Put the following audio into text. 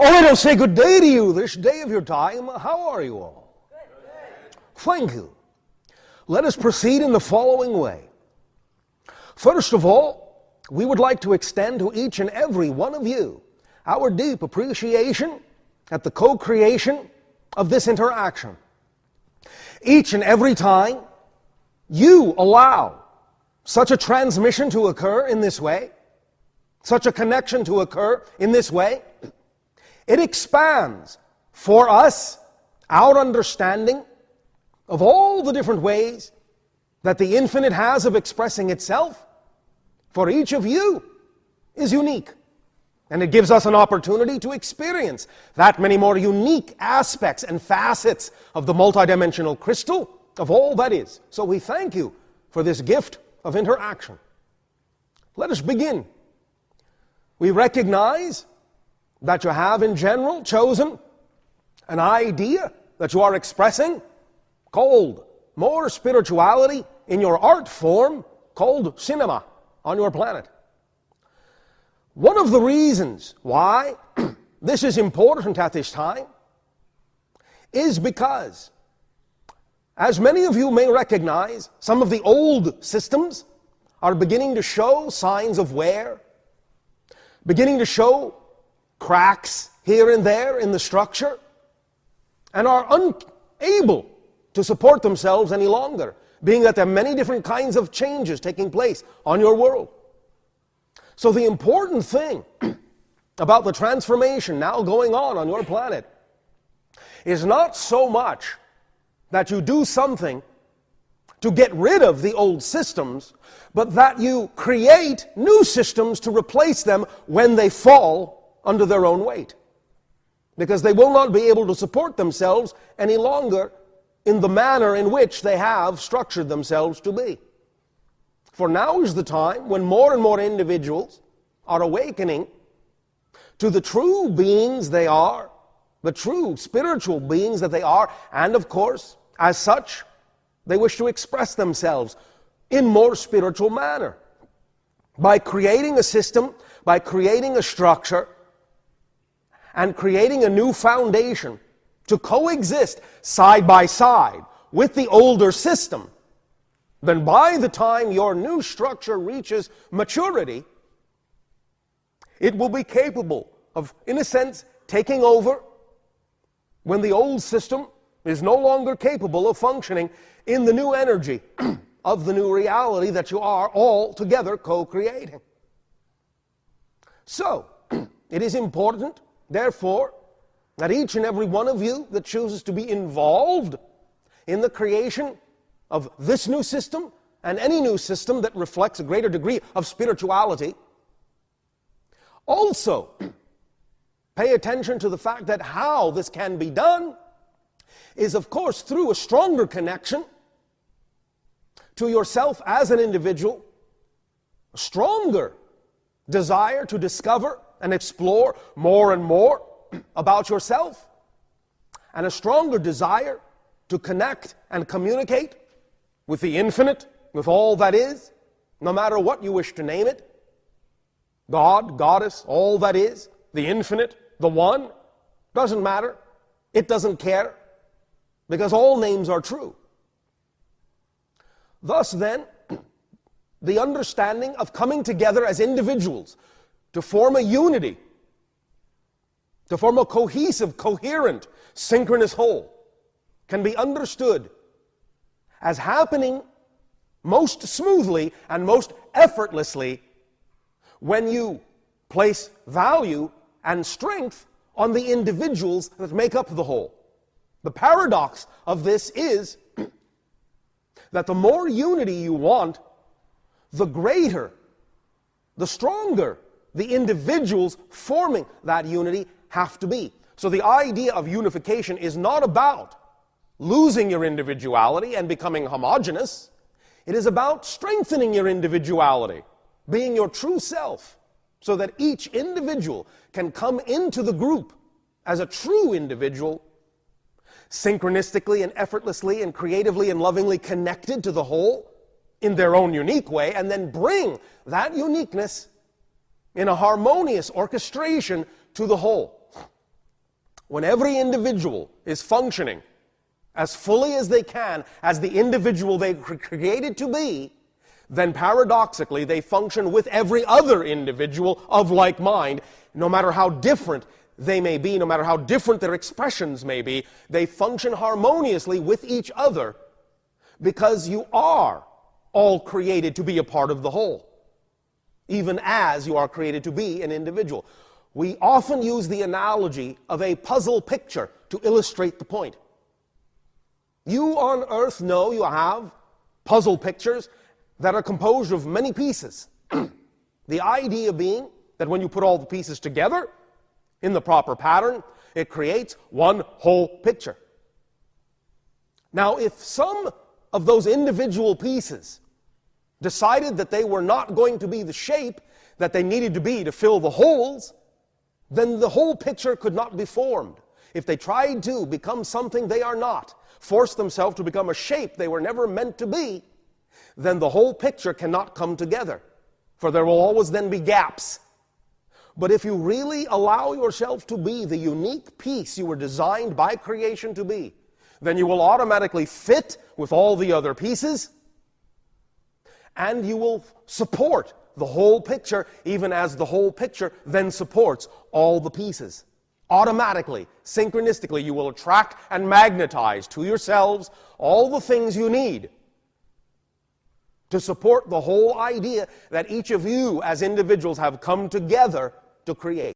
let us say good day to you this day of your time. How are you all? Thank you. Let us proceed in the following way. First of all, we would like to extend to each and every one of you our deep appreciation at the co-creation of this interaction. Each and every time you allow such a transmission to occur in this way, such a connection to occur in this way, it expands for us our understanding of all the different ways that the infinite has of expressing itself. For each of you is unique. And it gives us an opportunity to experience that many more unique aspects and facets of the multidimensional crystal of all that is. So we thank you for this gift of interaction. Let us begin. We recognize that you have in general chosen an idea that you are expressing called more spirituality in your art form called cinema on your planet. One of the reasons why this is important at this time is because, as many of you may recognize, some of the old systems are beginning to show signs of wear, beginning to show cracks here and there in the structure, and are unable to support themselves any longer, being that there are many different kinds of changes taking place on your world. So the important thing about the transformation now going on your planet is not so much that you do something to get rid of the old systems, but that you create new systems to replace them when they fall under their own weight. Because they will not be able to support themselves any longer in the manner in which they have structured themselves to be. For now is the time when more and more individuals are awakening to the true beings they are, the true spiritual beings that they are, and of course, as such, they wish to express themselves in more spiritual manner by creating a system, by creating a structure, and creating a new foundation to coexist side by side with the older system. Then by the time your new structure reaches maturity, it will be capable of, in a sense, taking over when the old system is no longer capable of functioning in the new energy of the new reality that you are all together co-creating. So, it is important, therefore, that each and every one of you that chooses to be involved in the creation of this new system and any new system that reflects a greater degree of spirituality, also pay attention to the fact that how this can be done is, of course, through a stronger connection to yourself as an individual, a stronger desire to discover and explore more and more about yourself, and a stronger desire to connect and communicate with the infinite, with all that is, no matter what you wish to name it. God, Goddess, all that is, the infinite, the one, doesn't matter. It doesn't care, because all names are true. Thus then, the understanding of coming together as individuals to form a unity, to form a cohesive, coherent, synchronous whole, can be understood as happening most smoothly and most effortlessly when you place value and strength on the individuals that make up the whole. The paradox of this is that the more unity you want, the greater, the stronger the individuals forming that unity have to be. So the idea of unification is not about losing your individuality and becoming homogeneous. It is about strengthening your individuality, being your true self, so that each individual can come into the group as a true individual, synchronistically and effortlessly and creatively and lovingly connected to the whole in their own unique way, and then bring that uniqueness in a harmonious orchestration to the whole. when every individual is functioning as fully as they can, as the individual they were created to be, then paradoxically they function with every other individual of like mind, no matter how different they may be, no matter how different their expressions may be, they function harmoniously with each other because you are all created to be a part of the whole, even as you are created to be an individual. We often use the analogy of a puzzle picture to illustrate the point. You on earth know you have puzzle pictures that are composed of many pieces. The idea being that when you put all the pieces together in the proper pattern, it creates one whole picture. Now, if some of those individual pieces decided that they were not going to be the shape that they needed to be to fill the holes, then the whole picture could not be formed. If they tried to become something they are not, force themselves to become a shape they were never meant to be, then the whole picture cannot come together, for there will always then be gaps. But if you really allow yourself to be the unique piece you were designed by creation to be, then you will automatically fit with all the other pieces, and you will support the whole picture, even as the whole picture then supports all the pieces. Automatically, synchronistically, you will attract and magnetize to yourselves all the things you need to support the whole idea that each of you as individuals have come together to create.